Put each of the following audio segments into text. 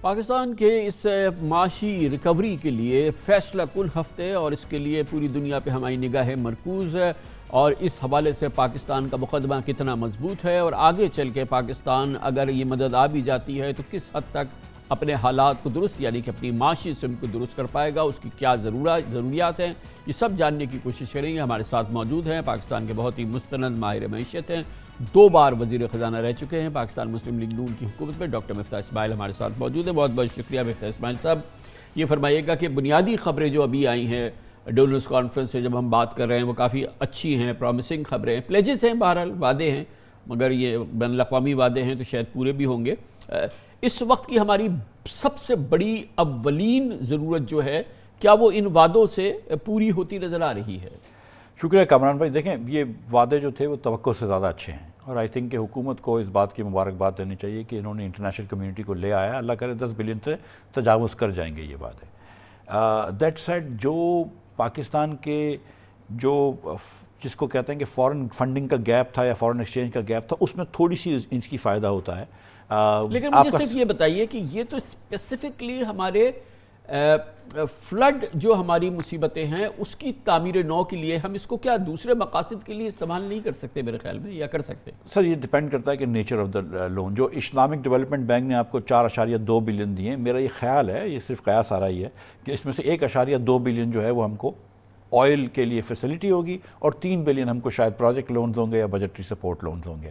پاکستان کے اس معاشی ریکوری کے لیے فیصلہ کن ہفتے اور اس کے لیے پوری دنیا پہ ہماری نگاہیں مرکوز ہے، اور اس حوالے سے پاکستان کا مقدمہ کتنا مضبوط ہے اور آگے چل کے پاکستان اگر یہ مدد آ بھی جاتی ہے تو کس حد تک اپنے حالات کو درست یعنی کہ اپنی معاشی سمت کو درست کر پائے گا، اس کی کیا ضروریات ہیں، یہ سب جاننے کی کوشش کریں گے۔ ہمارے ساتھ موجود ہیں پاکستان کے بہت ہی مستند ماہر معیشت ہیں، 2 بار وزیر خزانہ رہ چکے ہیں پاکستان مسلم لیگ نون کی حکومت میں، ڈاکٹر مفتاح اسماعیل ہمارے ساتھ موجود ہیں۔ بہت بہت شکریہ مفتاح اسماعیل صاحب۔ یہ فرمائیے گا کہ بنیادی خبریں جو ابھی آئی ہیں ڈونرز کانفرنس سے جب ہم بات کر رہے ہیں وہ کافی اچھی ہیں، پرومسنگ خبریں ہیں، پلیجز ہیں، بہرحال وعدے ہیں، مگر یہ بین الاقوامی وعدے ہیں تو شاید پورے بھی ہوں گے۔ اس وقت کی ہماری سب سے بڑی اولین ضرورت جو ہے، کیا وہ ان وعدوں سے پوری ہوتی نظر آ رہی ہے؟ شکریہ کامران بھائی۔ دیکھیں، یہ وعدے جو تھے وہ توقع سے زیادہ اچھے ہیں، اور آئی تھنک کہ حکومت کو اس بات کی مبارکباد دینی چاہیے کہ انہوں نے انٹرنیشنل کمیونٹی کو لے آیا، اللہ کرے 10 بلین سے تجاوز کر جائیں گے یہ وعدے۔ دیٹ سیڈ، جو پاکستان کے جس کو کہتے ہیں کہ فورن فنڈنگ کا گیپ تھا یا فورن ایکسچینج کا گیپ تھا، اس میں تھوڑی سی انچ کی فائدہ ہوتا ہے۔ لیکن مجھے صرف یہ بتائیے کہ یہ تو اسپیسیفکلی ہمارے فلڈ جو ہماری مصیبتیں ہیں اس کی تعمیر نو کے لیے ہم اس کو کیا دوسرے مقاصد کے لیے استعمال نہیں کر سکتے میرے خیال میں، یا کر سکتے؟ سر، یہ ڈیپینڈ کرتا ہے کہ نیچر آف دا لون۔ جو اسلامک ڈیولپمنٹ بینک نے آپ کو 4.2 بلین دیے ہیں، میرا یہ خیال ہے، یہ صرف قیاس آ رہا ہی ہے، کہ اس میں سے 1.2 بلین جو ہے وہ ہم کو آئل کے لیے فیسلٹی ہوگی، اور 3 بلین ہم کو شاید پروجیکٹ لونز ہوں گے یا بجٹری سپورٹ لونز ہوں گے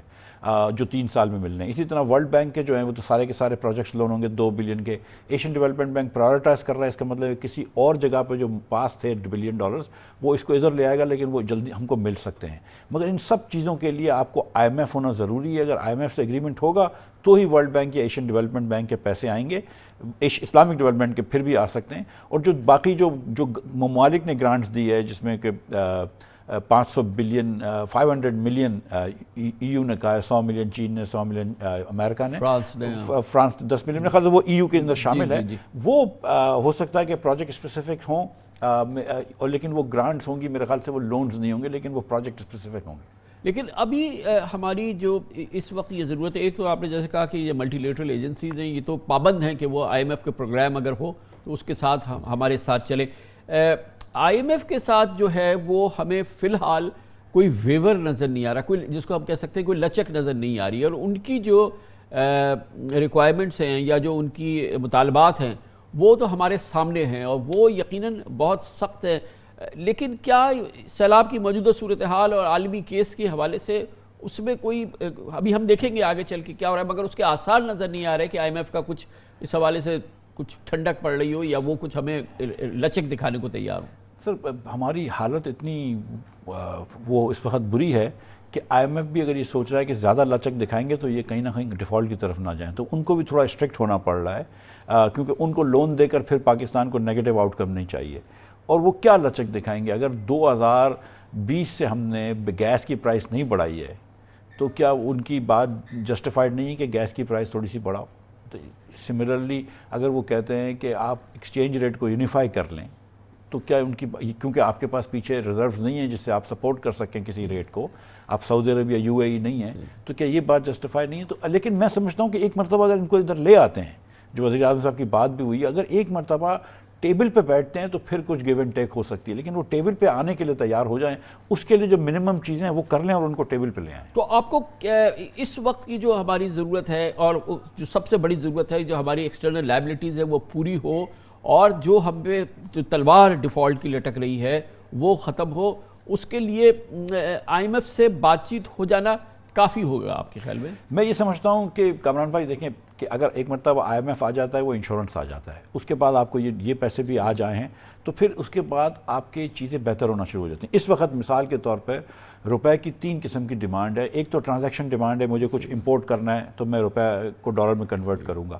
جو 3 سال میں ملنے ہیں۔ اسی طرح ورلڈ بینک کے جو ہیں وہ تو سارے کے سارے پروجیکٹس لون ہوں گے 2 بلین کے۔ ایشین ڈیولپمنٹ بینک پرائیورٹائز کر رہا ہے، اس کا مطلب ہے کسی اور جگہ پہ جو پاس تھے بلین ڈالرز وہ اس کو ادھر لے آئے گا، لیکن وہ جلدی ہم کو مل سکتے ہیں۔ مگر ان سب چیزوں کے لیے آپ کو آئی ایم ایف ہونا ضروری ہے۔ اگر آئی ایم ایف سے ایگریمنٹ ہوگا تو ہی ورلڈ بینک یا ایشین ڈیولپمنٹ بینک کے پیسے آئیں گے، اسلامک ڈیولپمنٹ کے پھر بھی آ سکتے ہیں۔ اور جو باقی جو ممالک نے گرانٹس دی ہے، جس میں کہ 500 ملین ای یو نے کہا ہے، 100 ملین چین نے، 100 ملین امریکہ نے، فرانس 10 ملین، خاص وہ ای یو کے اندر شامل ہے۔ وہ ہو سکتا ہے کہ پروجیکٹ اسپیسیفک ہوں، اور لیکن وہ گرانٹس ہوں گی، میرے خیال سے وہ لونز نہیں ہوں گے، لیکن وہ پروجیکٹ اسپیسیفک ہوں گے۔ لیکن ابھی ہماری جو اس وقت یہ ضرورت ہے، ایک تو آپ نے جیسے کہا کہ یہ ملٹی لیٹرل ایجنسیز ہیں، یہ تو پابند ہیں کہ وہ آئی ایم ایف کے پروگرام اگر ہو تو اس کے ساتھ ہمارے ساتھ چلیں۔ آئی ایم ایف کے ساتھ جو ہے وہ ہمیں فی الحال کوئی ویور نظر نہیں آ رہا، کوئی جس کو ہم کہہ سکتے ہیں کوئی لچک نظر نہیں آ رہی ہے، اور ان کی جو ریکوائرمنٹس ہیں یا جو ان کی مطالبات ہیں وہ تو ہمارے سامنے ہیں اور وہ یقیناً بہت سخت ہے۔ لیکن کیا سیلاب کی موجودہ صورتحال اور عالمی کیس کے حوالے سے اس میں کوئی، ابھی ہم دیکھیں گے آگے چل کے کیا ہو رہا ہے، مگر اس کے آثار نظر نہیں آ رہے کہ آئی ایم ایف کا کچھ اس حوالے سے کچھ ٹھنڈک پڑ رہی ہو یا وہ کچھ ہمیں لچک دکھانے کو تیار ہو؟ سر، ہماری حالت اتنی وہ اس وقت بری ہے کہ آئی ایم ایف بھی اگر یہ سوچ رہا ہے کہ زیادہ لچک دکھائیں گے تو یہ کہیں نہ کہیں ڈیفالٹ کی طرف نہ جائیں، تو ان کو بھی تھوڑا اسٹرکٹ ہونا پڑ رہا ہے، کیونکہ ان کو لون دے کر پھر پاکستان کو نیگیٹو آؤٹ کم نہیں چاہیے۔ اور وہ کیا لچک دکھائیں گے؟ اگر 2020 سے ہم نے گیس کی پرائس نہیں بڑھائی ہے تو کیا ان کی بات جسٹیفائڈ نہیں ہے کہ گیس کی پرائس تھوڑی سی بڑھاؤ؟ تو سملرلی اگر وہ کہتے ہیں کہ آپ ایکسچینج ریٹ کو یونیفائی کر لیں، تو کیا ان کی، کیونکہ آپ کے پاس پیچھے ریزروز نہیں ہیں جس سے آپ سپورٹ کر سکیں کسی ریٹ کو، آپ سعودی عرب یا یو اے ای نہیں ہیں، تو کیا یہ بات جسٹیفائی نہیں ہے؟ تو لیکن میں سمجھتا ہوں کہ ایک مرتبہ اگر ان کو ادھر لے آتے ہیں، جو وزیر اعظم صاحب کی بات بھی ہوئی، اگر ایک مرتبہ ٹیبل پہ بیٹھتے ہیں تو پھر کچھ گیو اینڈ ٹیک ہو سکتی ہے، لیکن وہ ٹیبل پہ آنے کے لیے تیار ہو جائیں، اس کے لیے جو منیمم چیزیں ہیں وہ کر لیں اور ان کو ٹیبل پہ لے آئیں۔ تو آپ کو اس وقت کی جو ہماری ضرورت ہے اور جو سب سے بڑی ضرورت ہے، جو ہماری ایکسٹرنل لائبلٹیز ہے وہ پوری ہو، اور جو ہم پہ جو تلوار ڈیفالٹ کی لٹک رہی ہے وہ ختم ہو، اس کے لیے آئی ایم ایف سے بات چیت ہو جانا کافی ہوگا آپ کے خیال میں؟ میں یہ سمجھتا ہوں کہ کامران بھائی دیکھیں کہ اگر ایک مرتبہ آئی ایم ایف آ جاتا ہے، وہ انشورنس آ جاتا ہے، اس کے بعد آپ کو یہ پیسے بھی آ جائیں ہیں تو پھر اس کے بعد آپ کی چیزیں بہتر ہونا شروع ہو جاتی ہیں۔ اس وقت مثال کے طور پہ روپے کی 3 قسم کی ڈیمانڈ ہے۔ ایک تو ٹرانزیکشن ڈیمانڈ ہے، مجھے کچھ امپورٹ کرنا ہے تو میں روپے کو ڈالر میں کنورٹ کروں گا،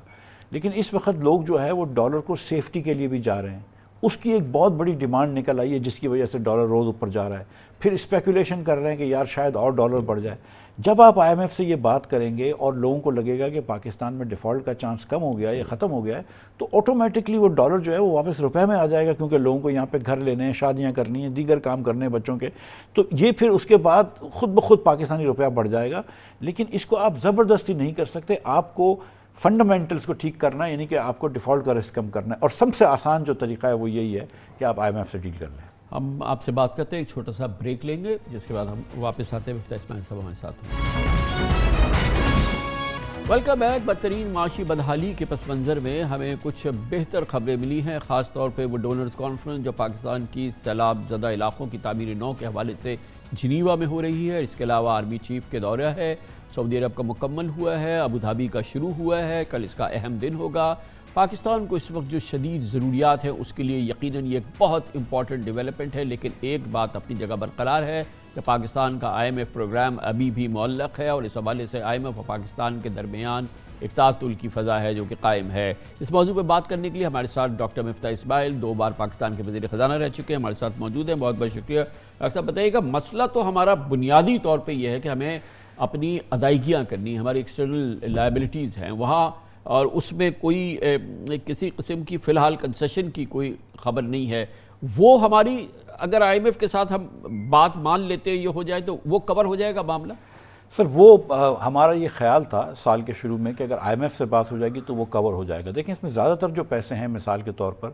لیکن اس وقت لوگ جو ہے وہ ڈالر کو سیفٹی کے لیے بھی جا رہے ہیں، اس کی ایک بہت بڑی ڈیمانڈ نکل آئی ہے جس کی وجہ سے ڈالر روز اوپر جا رہا ہے، پھر اسپیکولیشن کر رہے ہیں کہ یار شاید اور ڈالر بڑھ جائے۔ جب آپ آئی ایم ایف سے یہ بات کریں گے اور لوگوں کو لگے گا کہ پاکستان میں ڈیفالٹ کا چانس کم ہو گیا ہے یا ختم ہو گیا ہے، تو آٹومیٹکلی وہ ڈالر جو ہے وہ واپس روپے میں آ جائے گا، کیونکہ لوگوں کو یہاں پہ گھر لینے ہیں، شادیاں کرنی ہیں، دیگر کام کرنے ہیں بچوں کے، تو یہ پھر اس کے بعد خود بخود پاکستانی روپیہ بڑھ جائے گا۔ لیکن اس کو آپ زبردستی نہیں کر سکتے، آپ کو فنڈامنٹلس کو ٹھیک کرنا ہے، یعنی کہ آپ کو ڈیفالٹ کا رسک کم کرنا ہے، اور سب سے آسان جو طریقہ ہے وہ یہی ہے کہ آپ IMF سے ڈیل کر لیں۔ ہم آپ سے بات کرتے ہیں، ایک چھوٹا سا بریک لیں گے، جس کے بعد ہم واپس آتے ہیں۔ مفتاح اسماعیل صاحب ہمارے ساتھ ہیں۔ Welcome back. بدترین معاشی بدحالی کے پس منظر میں ہمیں کچھ بہتر خبریں ملی ہیں، خاص طور پہ وہ ڈونرز کانفرنس جو پاکستان کی سیلاب زدہ علاقوں کی تعمیر نو کے حوالے سے جنیوا میں ہو رہی ہے۔ اس کے علاوہ آرمی چیف کے دورہ ہے، سعودی عرب کا مکمل ہوا ہے، ابوظہبی کا شروع ہوا ہے، کل اس کا اہم دن ہوگا۔ پاکستان کو اس وقت جو شدید ضروریات ہیں اس کے لیے یقیناً یہ ایک بہت امپورٹنٹ ڈیولپمنٹ ہے، لیکن ایک بات اپنی جگہ برقرار ہے کہ پاکستان کا IMF پروگرام ابھی بھی معلق ہے، اور اس حوالے سے IMF اور پاکستان کے درمیان ایک تعطل کی فضا ہے جو کہ قائم ہے۔ اس موضوع پہ بات کرنے کے لیے ہمارے ساتھ ڈاکٹر مفتاح اسماعیل، 2 بار پاکستان کے وزیر خزانہ رہ چکے ہیں، ہمارے ساتھ موجود ہیں۔ بہت بہت شکریہ ڈاکٹر صاحب۔ بتائیے گا، مسئلہ تو ہمارا بنیادی طور پہ یہ ہے کہ ہمیں اپنی ادائیگیاں کرنی، ہماری ایکسٹرنل لائبلٹیز ہیں وہاں، اور اس میں کوئی کسی قسم کی فی الحال کنسیشن کی کوئی خبر نہیں ہے۔ وہ ہماری اگر IMF کے ساتھ ہم بات مان لیتے یہ ہو جائے تو وہ کور ہو جائے گا معاملہ؟ سر وہ ہمارا یہ خیال تھا سال کے شروع میں کہ اگر IMF سے بات ہو جائے گی تو وہ کور ہو جائے گا۔ دیکھیں اس میں زیادہ تر جو پیسے ہیں، مثال کے طور پر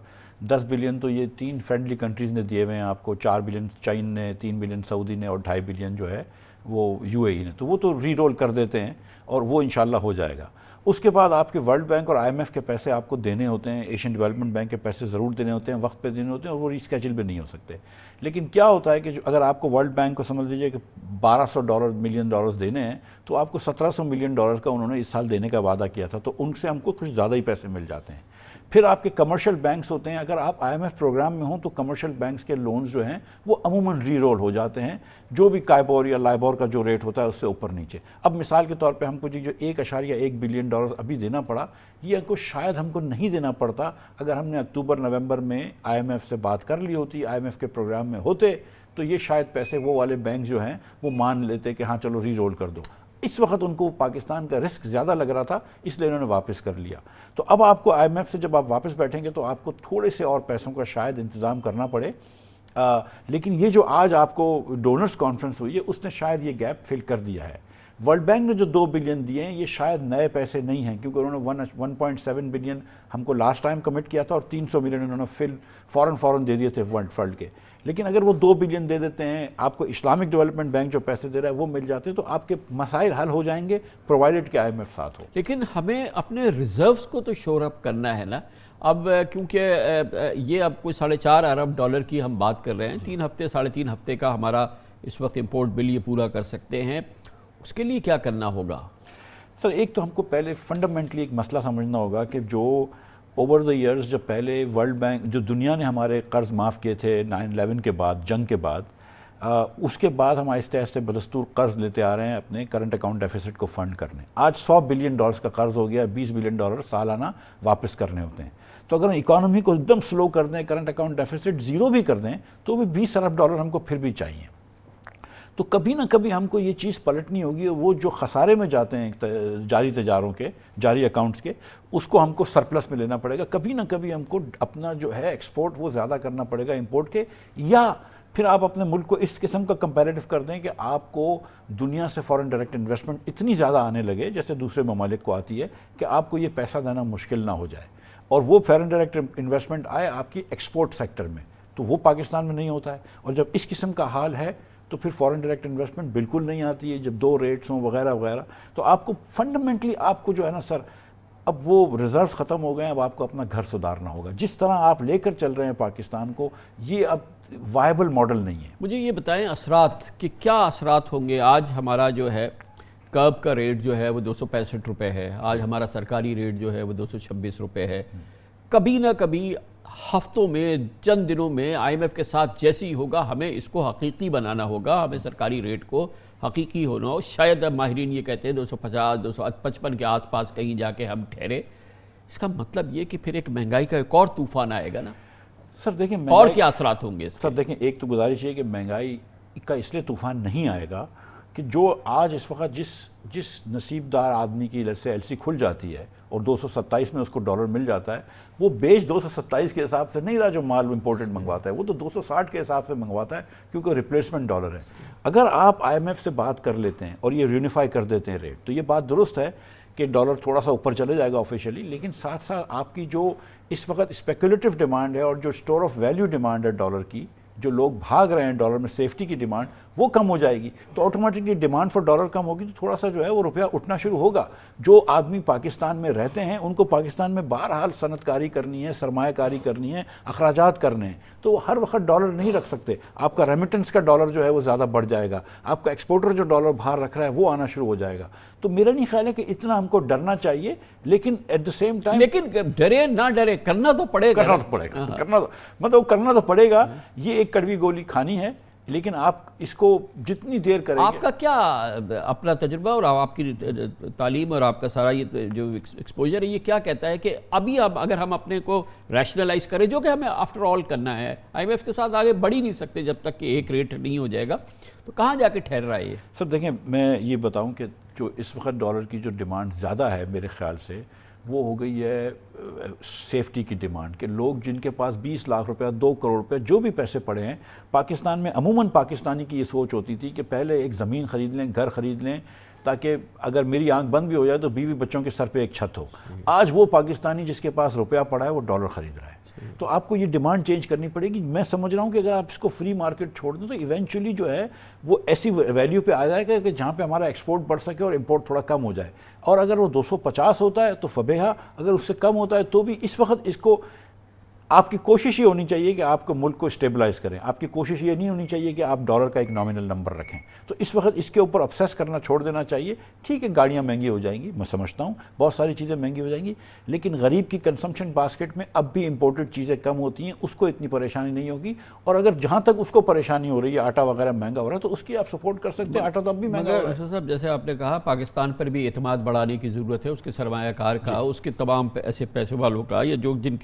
10 بلین تو یہ 3 فرینڈلی کنٹریز نے دیے ہوئے ہیں آپ کو، 4 بلین چین نے، 3 بلین سعودی نے، اور 2.5 بلین جو ہے وہ UAE نے، تو وہ تو ری رول کر دیتے ہیں اور وہ انشاءاللہ ہو جائے گا۔ اس کے بعد آپ کے ورلڈ بینک اور IMF کے پیسے آپ کو دینے ہوتے ہیں، ایشین ڈیولپمنٹ بینک کے پیسے ضرور دینے ہوتے ہیں، وقت پہ دینے ہوتے ہیں، اور وہ ریسکیجول بھی نہیں ہو سکتے۔ لیکن کیا ہوتا ہے کہ اگر آپ کو ورلڈ بینک کو سمجھ لیجئے کہ $1200 ملین دینے ہیں، تو آپ کو $1700 ملین کا انہوں نے اس سال دینے کا وعدہ کیا تھا، تو ان سے ہم کو کچھ زیادہ ہی پیسے مل جاتے ہیں۔ پھر آپ کے کمرشل بینکس ہوتے ہیں، اگر آپ IMF پروگرام میں ہوں تو کمرشل بینکس کے لونز جو ہیں وہ عموماً ری رول ہو جاتے ہیں، جو بھی کائبور یا لائبور کا جو ریٹ ہوتا ہے اس سے اوپر نیچے۔ اب مثال کے طور پہ ہم کو جو $1.1 بلین ابھی دینا پڑا، یہ ہم کو شاید ہم کو نہیں دینا پڑتا اگر ہم نے اکتوبر نومبر میں IMF سے بات کر لی ہوتی، IMF کے پروگرام میں ہوتے، تو یہ شاید پیسے وہ والے بینک جو ہیں وہ مان لیتے کہ ہاں چلو ری رول کر دو۔ اس وقت ان کو پاکستان کا رسک زیادہ لگ رہا تھا، اس لیے انہوں نے واپس کر لیا۔ تو اب آپ کو IMF سے جب آپ واپس بیٹھیں گے تو آپ کو تھوڑے سے اور پیسوں کا شاید انتظام کرنا پڑے، لیکن یہ جو آج آپ کو ڈونرز کانفرنس ہوئی ہے اس نے شاید یہ گیپ فل کر دیا ہے۔ ورلڈ بینک نے جو 2 بلین دیے ہیں یہ شاید نئے پیسے نہیں ہیں، کیونکہ انہوں نے 1.7 بلین ہم کو لاسٹ ٹائم کمٹ کیا تھا، اور 300 ملین انہوں نے فوراً دے دیے تھے ورلڈ کے۔ لیکن اگر وہ 2 بلین دے دیتے ہیں، آپ کو اسلامک ڈیولپمنٹ بینک جو پیسے دے رہا ہے وہ مل جاتے ہیں، تو آپ کے مسائل حل ہو جائیں گے، پرووائڈڈ کہ IMF ساتھ ہو۔ لیکن ہمیں اپنے ریزروز کو تو شور اپ کرنا ہے نا۔ اب کیونکہ یہ اب کوئی $4.5 ارب کی ہم بات کر رہے ہیں، 3 ہفتے 3.5 ہفتے کا ہمارا اس وقت امپورٹ بل یہ پورا کر سکتے ہیں، اس کے لیے کیا کرنا ہوگا؟ سر ایک تو ہم کو پہلے فنڈامنٹلی ایک مسئلہ سمجھنا ہوگا کہ جو اوور دا ایئرز جب پہلے ورلڈ بینک جو دنیا نے ہمارے قرض معاف کیے تھے 9/11 کے بعد، جنگ کے بعد، اس کے بعد ہم آہستہ آہستہ بدستور قرض لیتے آ رہے ہیں اپنے کرنٹ اکاؤنٹ ڈیفیسٹ کو فنڈ کرنے۔ آج $100 بلین کا قرض ہو گیا، $20 بلین سالانہ واپس کرنے ہوتے ہیں۔ تو اگر ہم اکانومی کو ایک دم سلو کر دیں، کرنٹ اکاؤنٹ ڈیفیسٹ 0 بھی کر دیں، تو بھی $20 ارب ہم کو پھر بھی چاہیے۔ تو کبھی نہ کبھی ہم کو یہ چیز پلٹنی ہوگی، وہ جو خسارے میں جاتے ہیں جاری تجاروں کے، جاری اکاؤنٹس کے، اس کو ہم کو سرپلس میں لینا پڑے گا۔ کبھی نہ کبھی ہم کو اپنا جو ہے ایکسپورٹ وہ زیادہ کرنا پڑے گا امپورٹ کے، یا پھر آپ اپنے ملک کو اس قسم کا کمپیریٹو کر دیں کہ آپ کو دنیا سے فورن ڈائریکٹ انویسٹمنٹ اتنی زیادہ آنے لگے جیسے دوسرے ممالک کو آتی ہے کہ آپ کو یہ پیسہ دینا مشکل نہ ہو جائے، اور وہ فورن ڈائریکٹ انویسٹمنٹ آئے آپ کی ایکسپورٹ سیکٹر میں، تو وہ پاکستان میں نہیں ہوتا ہے۔ اور جب اس قسم کا حال ہے تو پھر فورن ڈائریکٹ انویسٹمنٹ بالکل نہیں آتی ہے، جب 2 ریٹس ہوں وغیرہ وغیرہ، تو آپ کو فنڈامنٹلی آپ کو جو ہے نا سر، اب وہ ریزروز ختم ہو گئے ہیں، اب آپ کو اپنا گھر سدھارنا ہوگا۔ جس طرح آپ لے کر چل رہے ہیں پاکستان کو، یہ اب وائبل ماڈل نہیں ہے۔ مجھے یہ بتائیں اثرات کہ کیا اثرات ہوں گے؟ آج ہمارا جو ہے کرب کا ریٹ جو ہے وہ $265 ہے، آج ہمارا سرکاری ریٹ جو ہے وہ $226 ہے۔ کبھی نہ کبھی ہفتوں میں، چند دنوں میں IMF کے ساتھ جیسی ہوگا، ہمیں اس کو حقیقی بنانا ہوگا، ہمیں سرکاری ریٹ کو حقیقی ہونا ہو۔ شاید اب ماہرین یہ کہتے ہیں 250 255 کے آس پاس کہیں جا کے ہم ٹھہرے۔ اس کا مطلب یہ کہ پھر ایک مہنگائی کا ایک اور طوفان آئے گا نا۔ سر دیکھیں اور کیا اثرات ہوں گے اس کے؟ سر دیکھیں ایک تو گزارش ہے کہ مہنگائی کا اس لیے طوفان نہیں آئے گا کہ جو آج اس وقت جس نصیب دار آدمی کی سے LC کھل جاتی ہے اور 227 میں اس کو ڈالر مل جاتا ہے، وہ بیچ 227 کے حساب سے نہیں رہا جو مال امپورٹڈ منگواتا ہے، وہ تو 260 کے حساب سے منگواتا ہے، کیونکہ ریپلیسمنٹ ڈالر ہے۔ اگر آپ IMF سے بات کر لیتے ہیں اور یہ یونیفائی کر دیتے ہیں ریٹ، تو یہ بات درست ہے کہ ڈالر تھوڑا سا اوپر چلے جائے گا آفیشیلی، لیکن ساتھ ساتھ آپ کی جو اس وقت اسپیکولیٹو ڈیمانڈ ہے اور جو اسٹور آف ویلیو ڈیمانڈ ہے ڈالر کی، جو لوگ بھاگ رہے ہیں ڈالر میں سیفٹی کی ڈیمانڈ، وہ کم ہو جائے گی، تو آٹومیٹکلی ڈیمانڈ فار ڈالر کم ہوگی، تو تھوڑا سا جو ہے وہ روپیہ اٹھنا شروع ہوگا۔ جو آدمی پاکستان میں رہتے ہیں ان کو پاکستان میں بہرحال صنعت کاری کرنی ہے، سرمایہ کاری کرنی ہے، اخراجات کرنے ہیں، تو وہ ہر وقت ڈالر نہیں رکھ سکتے۔ آپ کا ریمیٹنس کا ڈالر جو ہے وہ زیادہ بڑھ جائے گا، آپ کا ایکسپورٹر جو ڈالر باہر رکھ رہا ہے وہ آنا شروع ہو جائے گا۔ تو میرا نہیں خیال ہے کہ اتنا ہم کو ڈرنا چاہیے، لیکن ایٹ دا سیم ٹائم لیکن ڈرے نہ ڈرے، کرنا تو پڑے گا، کرنا تو پڑے گا۔ یہ ایک کڑوی گولی کھانی ہے، لیکن آپ اس کو جتنی دیر کریں گے۔ آپ کا کیا اپنا تجربہ اور آپ کی تعلیم اور آپ کا سارا یہ جو ایکسپوجر ہے یہ کیا کہتا ہے کہ ابھی اب اگر ہم اپنے کو ریشنلائز کریں، جو کہ ہمیں آفٹر آل کرنا ہے، آئی ایم ایف کے ساتھ آگے بڑھ ہی نہیں سکتے جب تک کہ ایک ریٹ نہیں ہو جائے گا، تو کہاں جا کے ٹھہر رہا ہے یہ؟ سر دیکھیں، میں یہ بتاؤں کہ جو اس وقت ڈالر کی جو ڈیمانڈ زیادہ ہے میرے خیال سے، وہ ہو گئی ہے سیفٹی کی ڈیمانڈ، کہ لوگ جن کے پاس 20 لاکھ روپیہ، 2 کروڑ روپے جو بھی پیسے پڑے ہیں، پاکستان میں عموماً پاکستانی کی یہ سوچ ہوتی تھی کہ پہلے ایک زمین خرید لیں، گھر خرید لیں، تاکہ اگر میری آنکھ بند بھی ہو جائے تو بیوی بچوں کے سر پہ ایک چھت ہو۔ آج وہ پاکستانی جس کے پاس روپیہ پڑا ہے وہ ڈالر خرید رہا ہے۔ تو آپ کو یہ ڈیمانڈ چینج کرنی پڑے گی۔ میں سمجھ رہا ہوں کہ اگر آپ اس کو فری مارکیٹ چھوڑ دیں تو ایونچولی جو ہے وہ ایسی ویلیو پہ آ جائے گا کہ جہاں پہ ہمارا ایکسپورٹ بڑھ سکے اور امپورٹ تھوڑا کم ہو جائے، اور اگر وہ 250 ہوتا ہے تو فبیہا، اگر اس سے کم ہوتا ہے تو بھی اس وقت اس کو آپ کی کوشش یہ ہونی چاہیے کہ آپ کو ملک کو اسٹیبلائز کریں۔ آپ کی کوشش یہ نہیں ہونی چاہیے کہ آپ ڈالر کا ایک نامنل نمبر رکھیں۔ تو اس وقت اس کے اوپر ابسیس کرنا چھوڑ دینا چاہیے۔ ٹھیک ہے، گاڑیاں مہنگی ہو جائیں گی، میں سمجھتا ہوں بہت ساری چیزیں مہنگی ہو جائیں گی، لیکن غریب کی کنزمپشن باسکٹ میں اب بھی امپورٹڈ چیزیں کم ہوتی ہیں، اس کو اتنی پریشانی نہیں ہوگی۔ اور اگر جہاں تک اس کو پریشانی ہو رہی ہے، آٹا وغیرہ مہنگا ہو رہا ہے، تو اس کی آپ سپورٹ کر سکتے ہیں۔ آٹا تو اب بھی مہنگا ہو رہا ہے۔ صاحب جیسے آپ نے کہا پاکستان پر بھی اعتماد بڑھانے کی ضرورت ہے، اس کے سرمایہ کار کا، اس کے تمام ایسے پیسے والوں کا، یا جو جن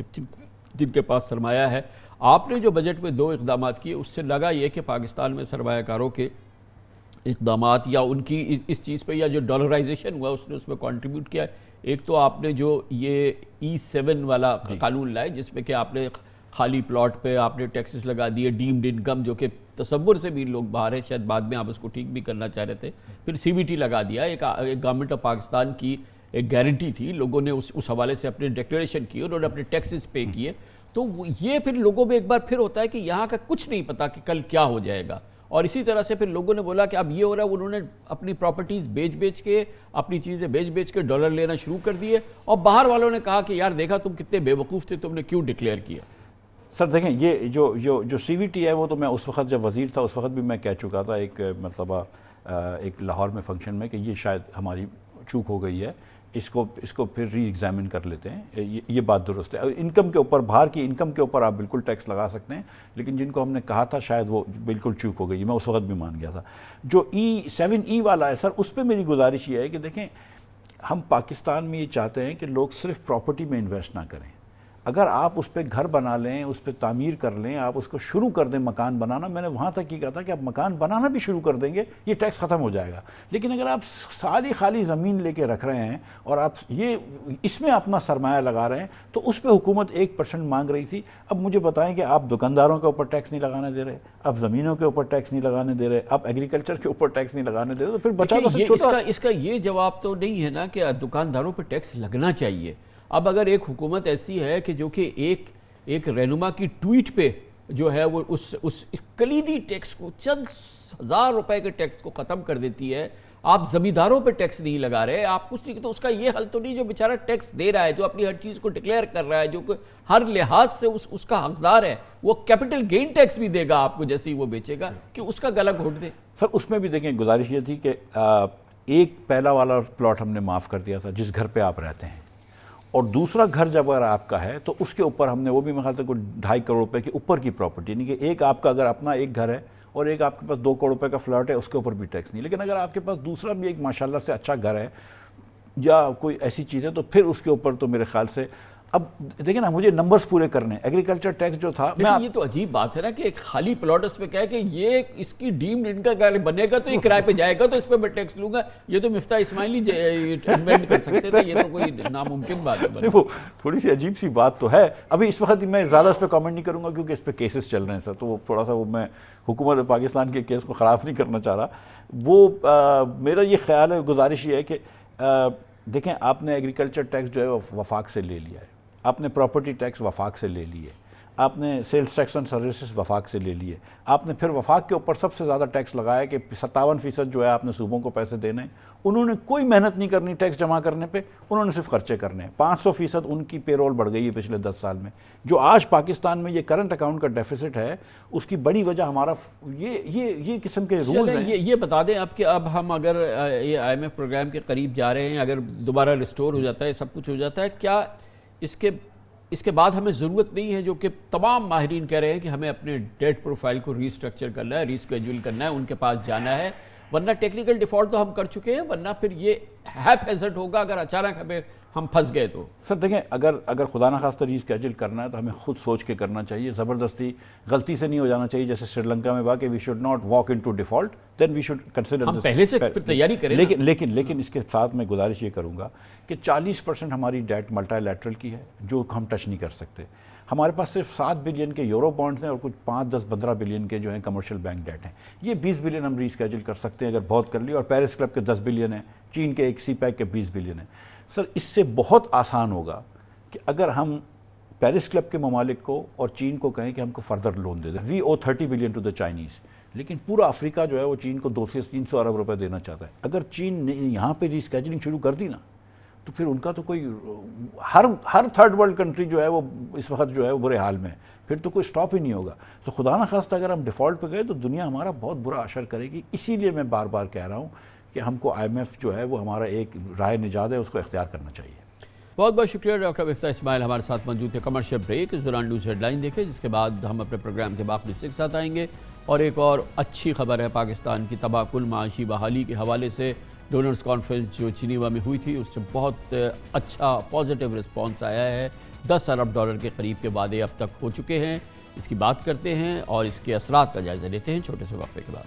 کے پاس سرمایہ ہے۔ آپ نے جو بجٹ میں 2 اقدامات کیے، اس سے لگا یہ کہ پاکستان میں سرمایہ کاروں کے اقدامات یا ان کی اس چیز پہ، یا جو ڈالرائزیشن ہوا اس نے اس میں کنٹریبیوٹ کیا ہے۔ ایک تو آپ نے جو یہ E7 والا قانون لائے، جس میں کہ آپ نے خالی پلاٹ پہ آپ نے ٹیکسز لگا دیے، ڈیمڈ انکم، جو کہ تصور سے بھی لوگ باہر ہیں، شاید بعد میں آپ اس کو ٹھیک بھی کرنا چاہ رہے تھے۔ پھر CVT لگا دیا، ایک گورنمنٹ آف پاکستان کی ایک گارنٹی تھی، لوگوں نے اس حوالے سے اپنے ڈیکلیریشن کی، انہوں نے اپنے ٹیکسز پے کیے۔ تو یہ پھر لوگوں میں ایک بار پھر ہوتا ہے کہ یہاں کا کچھ نہیں پتا کہ کل کیا ہو جائے گا، اور اسی طرح سے پھر لوگوں نے بولا کہ اب یہ ہو رہا ہے، انہوں نے اپنی پراپرٹیز بیچ کے، اپنی چیزیں بیچ کے ڈالر لینا شروع کر دیے، اور باہر والوں نے کہا کہ یار دیکھا تم کتنے بے وقوف تھے، تم نے کیوں ڈکلیئر کیا؟ سر دیکھیں، یہ جو CVT ہے وہ تو میں اس وقت جب وزیر تھا اس وقت بھی میں کہہ چکا تھا ایک مرتبہ ایک لاہور میں فنکشن میں، کہ یہ شاید ہماری چوک ہو گئی ہے، اس کو پھر ری ایگزامن کر لیتے ہیں۔ یہ بات درست ہے۔ انکم کے اوپر، باہر کی انکم کے اوپر آپ بالکل ٹیکس لگا سکتے ہیں، لیکن جن کو ہم نے کہا تھا شاید وہ بالکل چوک ہو گئی، میں اس وقت بھی مان گیا تھا۔ جو E7 والا ہے سر، اس پہ میری گزارش یہ ہے کہ دیکھیں، ہم پاکستان میں یہ چاہتے ہیں کہ لوگ صرف پراپرٹی میں انویسٹ نہ کریں۔ اگر آپ اس پہ گھر بنا لیں، اس پہ تعمیر کر لیں، آپ اس کو شروع کر دیں مکان بنانا، میں نے وہاں تک یہ کہا تھا کہ آپ مکان بنانا بھی شروع کر دیں گے، یہ ٹیکس ختم ہو جائے گا۔ لیکن اگر آپ ساری خالی زمین لے کے رکھ رہے ہیں اور آپ اس میں اپنا سرمایہ لگا رہے ہیں، تو اس پہ حکومت 1% مانگ رہی تھی۔ اب مجھے بتائیں کہ آپ دکانداروں کے اوپر ٹیکس نہیں لگانے دے رہے، آپ زمینوں کے اوپر ٹیکس نہیں لگانے دے رہے، آپ ایگریکلچر کے اوپر ٹیکس نہیں لگانے دے رہے، تو پھر بچا تو چھوٹا۔ اس کا یہ جواب تو نہیں ہے نا کہ دکانداروں پہ ٹیکس لگنا چاہیے۔ اب اگر ایک حکومت ایسی ہے کہ جو کہ ایک رہنما کی ٹویٹ پہ جو ہے وہ اس کلیدی ٹیکس کو، چند ہزار روپے کے ٹیکس کو ختم کر دیتی ہے، آپ زمینداروں پہ ٹیکس نہیں لگا رہے، آپ کچھ نہیں، تو اس کا یہ حل تو نہیں جو بیچارہ ٹیکس دے رہا ہے، جو اپنی ہر چیز کو ڈکلیئر کر رہا ہے، جو کہ ہر لحاظ سے اس کا حقدار ہے، وہ کیپٹل گین ٹیکس بھی دے گا آپ کو جیسے ہی وہ بیچے گا، کہ اس کا گلا گھونٹ دے۔ سر اس میں بھی دیکھیں، گزارش یہ تھی کہ ایک پہلا والا پلاٹ ہم نے معاف کر دیا تھا جس گھر پہ آپ رہتے ہیں، اور دوسرا گھر جب اگر آپ کا ہے تو اس کے اوپر ہم نے وہ بھی میرے خیال سے کوئی 2.5 کروڑ روپے کے اوپر کی پراپرٹی، یعنی کہ ایک آپ کا اگر اپنا ایک گھر ہے اور ایک آپ کے پاس 2 کروڑ روپے کا فلیٹ ہے، اس کے اوپر بھی ٹیکس نہیں۔ لیکن اگر آپ کے پاس دوسرا بھی ایک ماشاءاللہ سے اچھا گھر ہے یا کوئی ایسی چیز ہے، تو پھر اس کے اوپر تو میرے خیال سے اب دیکھیں نا، مجھے نمبرز پورے کرنے ہیں۔ ایگریکلچر ٹیکس جو تھا، یہ تو عجیب بات ہے نا کہ ایک خالی پلاٹ اس پہ کہے کہ یہ اس کی ڈیمڈ ان کا گھر بنے گا تو یہ کرائے پہ جائے گا تو اس پہ میں ٹیکس لوں گا، یہ تو مفتاح اسماعیلی انوینٹ کر سکتے تھے، یہ تو کوئی ناممکن بات ہے۔ وہ تھوڑی سی عجیب سی بات تو ہے۔ ابھی اس وقت میں زیادہ اس پہ کامنٹ نہیں کروں گا کیونکہ اس پہ کیسز چل رہے ہیں سر، تو وہ تھوڑا سا میں حکومت پاکستان کے کیس کو خراب نہیں کرنا چاہ رہا۔ وہ میرا یہ خیال ہے، گزارش یہ ہے کہ دیکھیں آپ نے ایگریکلچر ٹیکس جو ہے وہ وفاق سے لے لیا ہے، آپ نے پراپرٹی ٹیکس وفاق سے لے لیے، آپ نے سیلز ٹیکس اینڈ سروسز وفاق سے لے لیے، آپ نے پھر وفاق کے اوپر سب سے زیادہ ٹیکس لگایا کہ 57% جو ہے آپ نے صوبوں کو پیسے دینے ہیں، انہوں نے کوئی محنت نہیں کرنی ٹیکس جمع کرنے پہ، انہوں نے صرف خرچے کرنے ہیں، 500% ان کی پے رول بڑھ گئی ہے پچھلے 10 سال میں۔ جو آج پاکستان میں یہ کرنٹ اکاؤنٹ کا ڈیفیسٹ ہے، اس کی بڑی وجہ ہمارا یہ قسم کے رولز ہیں۔ یہ بتا دیں اب کہ اب ہم اگر یہ IMF پروگرام کے قریب جا رہے ہیں، اگر دوبارہ ریسٹور ہو جاتا ہے، سب کچھ ہو جاتا ہے، کیا اس کے بعد ہمیں ضرورت نہیں ہے، جو کہ تمام ماہرین کہہ رہے ہیں کہ ہمیں اپنے ڈیٹ پروفائل کو ری اسٹرکچر کرنا ہے، ری اسکیجول کرنا ہے، ان کے پاس جانا ہے، ورنہ ٹیکنیکل ڈیفالٹ تو ہم کر چکے ہیں، ورنہ پھر یہ ہیپ ہیزرڈ ہوگا اگر اچانک ہم پھنس گئے تو۔ سر دیکھیں، اگر خدا نخواستہ ری اسکیجول کرنا ہے تو ہمیں خود سوچ کے کرنا چاہیے، زبردستی غلطی سے نہیں ہو جانا چاہیے، جیسے سری لنکا میں ہوا کہ we should not walk into default, then we should consider ہم پہلے سے پھر تیاری کریں۔ لیکن اس کے ساتھ میں گزارش یہ کروں گا کہ 40% ہماری ڈیٹ ملٹا لیٹرل کی ہے جو ہم ٹچ نہیں کر سکتے۔ ہمارے پاس صرف 7 بلین کے یورو بانڈز ہیں اور کچھ 5, 10, 15 بلین کے جو ہیں کمرشل بینک ڈیٹ ہیں۔ یہ 20 بلین ہم ری اسکیجول کر سکتے ہیں اگر بہت کر لی، اور پیرس کلب کے 10 بلین ہیں، چین کے ایک سی پیک کے 20 بلین ہیں۔ سر اس سے بہت آسان ہوگا کہ اگر ہم پیرس کلب کے ممالک کو اور چین کو کہیں کہ ہم کو فردر لون دے دیں، وی او 30 بلین ٹو دا چائنیز، لیکن پورا افریقہ جو ہے وہ چین کو 200 سے 300 ارب روپے دینا چاہتا ہے۔ اگر چین نے یہاں پہ ری اسکیجولنگ شروع کر دی نا، تو پھر ان کا تو کوئی ہر تھرڈ ورلڈ کنٹری جو ہے وہ اس وقت جو ہے وہ برے حال میں ہے، پھر تو کوئی سٹاپ ہی نہیں ہوگا۔ تو خدا نخواستہ اگر ہم ڈیفالٹ پہ گئے تو دنیا ہمارا بہت برا اثر کرے گی۔ اسی لیے میں بار بار کہہ رہا ہوں کہ ہم کو IMF جو ہے وہ ہمارا ایک رائے نجات ہے، اس کو اختیار کرنا چاہیے۔ بہت بہت شکریہ ڈاکٹر مفتاح اسماعیل ہمارے ساتھ موجود تھے۔ کمرشل بریک، اس دوران نیوز ہیڈ لائن دیکھیں، جس کے بعد ہم اپنے پروگرام کے باقی حصے کے ساتھ آئیں گے، اور ایک اور اچھی خبر ہے پاکستان کی تباہ کل معاشی بحالی کے حوالے سے۔ ڈونرز کانفرنس جو جنیوا میں ہوئی تھی، اس سے بہت اچھا پازیٹیو رسپانس آیا ہے۔ $10 ارب کے قریب کے وعدے اب تک ہو چکے ہیں، اس کی بات کرتے ہیں اور اس کے اثرات کا جائزہ لیتے ہیں چھوٹے سے وقفے کے بعد۔